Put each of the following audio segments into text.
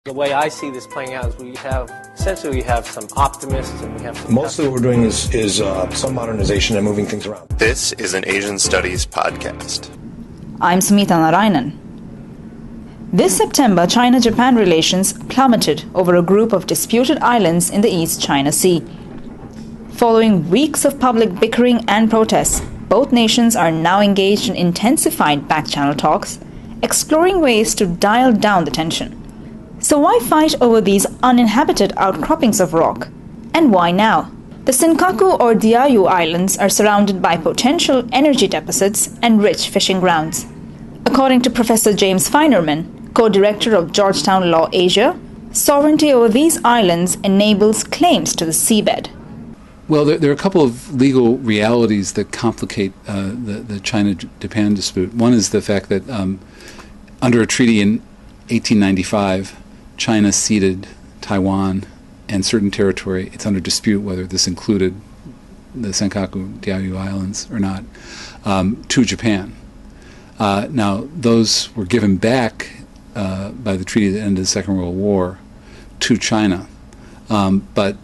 The way I see this playing out is we have some optimists and we have some... Mostly what we're doing is some modernization and moving things around. This is an Asian Studies podcast. I'm Smita Narayanan. This September, China-Japan relations plummeted over a group of disputed islands in the East China Sea. Following weeks of public bickering and protests, both nations are now engaged in intensified back-channel talks, exploring ways to dial down the tension. So why fight over these uninhabited outcroppings of rock? And why now? The Senkaku or Diaoyu Islands are surrounded by potential energy deposits and rich fishing grounds. According to Professor James Feinerman, co-director of Georgetown Law Asia, sovereignty over these islands enables claims to the seabed. Well, there are a couple of legal realities that complicate the China-Japan dispute. One is the fact that under a treaty in 1895, China ceded Taiwan and certain territory. It's under dispute whether this included the Senkaku Diaoyu Islands or not, to Japan. Now, those were given back by the treaty that ended the Second World War to China, but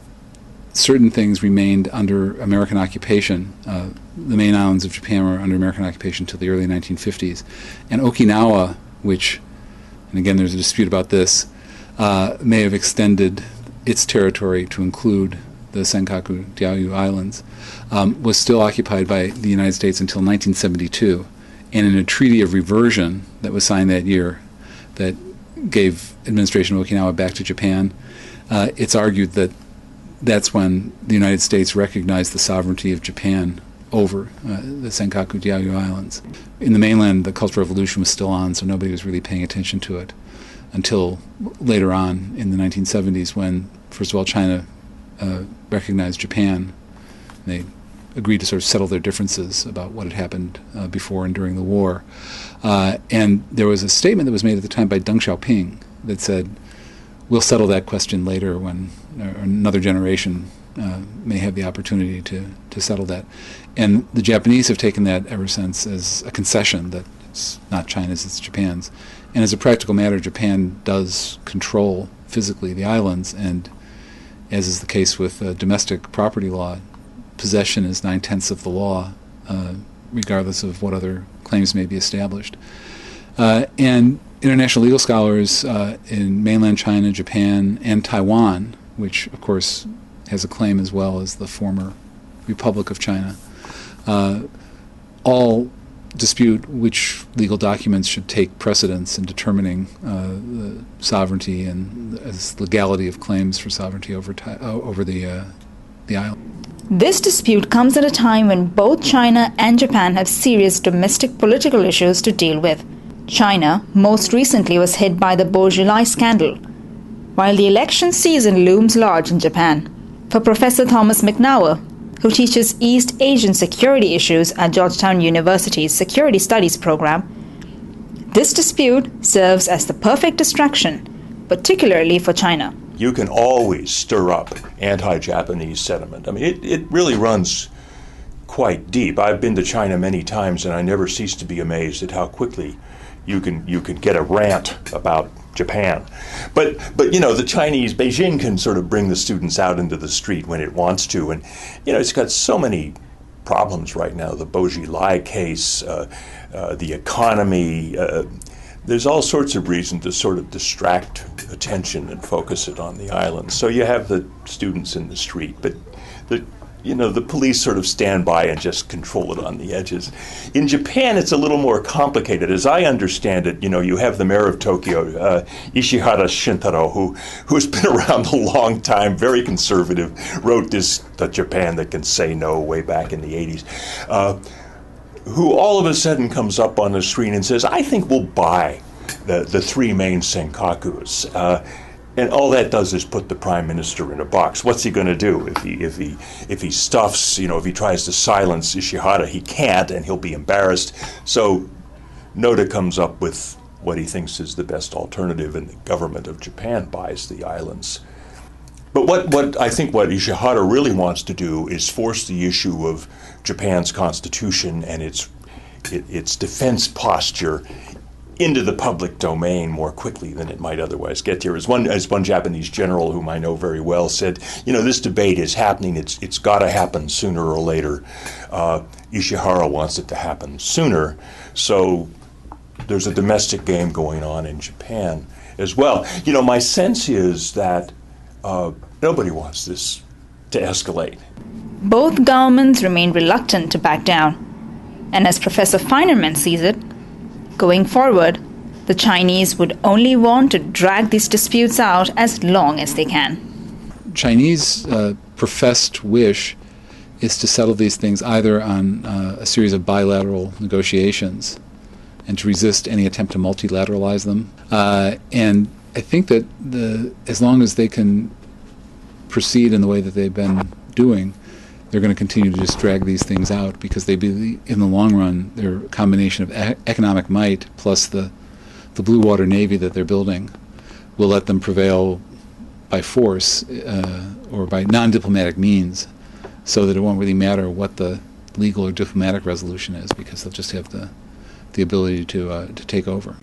certain things remained under American occupation. The main islands of Japan were under American occupation until the early 1950s. And Okinawa, which, and again there's a dispute about this, may have extended its territory to include the Senkaku Diaoyu Islands, was still occupied by the United States until 1972. And in a treaty of reversion that was signed that year that gave administration of Okinawa back to Japan, it's argued that that's when the United States recognized the sovereignty of Japan over the Senkaku Diaoyu Islands. In the mainland, the Cultural Revolution was still on, so nobody was really paying attention to it until later on in the 1970s when, first of all, China recognized Japan. They agreed to sort of settle their differences about what had happened before and during the war. And there was a statement that was made at the time by Deng Xiaoping that said, we'll settle that question later when another generation may have the opportunity to settle that. And the Japanese have taken that ever since as a concession that it's not China's, it's Japan's. And as a practical matter, Japan does control physically the islands, and as is the case with domestic property law, possession is 9/10 of the law, regardless of what other claims may be established. And international legal scholars in mainland China, Japan, and Taiwan, which of course has a claim as well as the former Republic of China, all dispute which legal documents should take precedence in determining the sovereignty and the legality of claims for sovereignty over the island. This dispute comes at a time when both China and Japan have serious domestic political issues to deal with. China most recently was hit by the Beaujolais scandal, while the election season looms large in Japan. For Professor Thomas McNauer, who teaches East Asian security issues at Georgetown University's Security Studies program, this dispute serves as the perfect distraction, particularly for China. You can always stir up anti-Japanese sentiment. I mean, it really runs quite deep. I've been to China many times, and I never cease to be amazed at how quickly you can get a rant about Japan. But you know, the Chinese, Beijing can sort of bring the students out into the street when it wants to, and you know, it's got so many problems right now. The Beaujolais case, the economy. There's all sorts of reason to sort of distract attention and focus it on the island. So you have the students in the street, but the police sort of stand by and just control it on the edges. In Japan, it's a little more complicated. As I understand it, you have the mayor of Tokyo, Ishihara Shintaro, who's been around a long time, very conservative, wrote The Japan That Can Say No way back in the 80s, who all of a sudden comes up on the screen and says, I think we'll buy the three main Senkakus. And all that does is put the prime minister in a box. What's he going to do if he stuffs? If he tries to silence Ishihara, he can't, and he'll be embarrassed. So Noda comes up with what he thinks is the best alternative, and the government of Japan buys the islands. But what I think what Ishihara really wants to do is force the issue of Japan's constitution and its defense posture into the public domain more quickly than it might otherwise get here. As one Japanese general whom I know very well said, this debate is happening. It's got to happen sooner or later. Ishihara wants it to happen sooner. So there's a domestic game going on in Japan as well. My sense is that nobody wants this to escalate. Both governments remain reluctant to back down. And as Professor Feinerman sees it, going forward, the Chinese would only want to drag these disputes out as long as they can. Chinese professed wish is to settle these things either on a series of bilateral negotiations and to resist any attempt to multilateralize them. And I think that as long as they can proceed in the way that they've been doing, they're going to continue to just drag these things out because they believe, in the long run, their combination of economic might plus the blue water navy that they're building will let them prevail by force or by non-diplomatic means, so that it won't really matter what the legal or diplomatic resolution is, because they'll just have the ability to take over.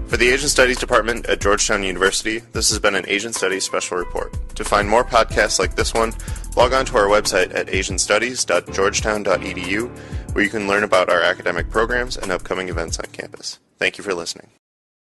For the Asian Studies Department at Georgetown University, this has been an Asian Studies Special Report. To find more podcasts like this one, log on to our website at asianstudies.georgetown.edu, where you can learn about our academic programs and upcoming events on campus. Thank you for listening.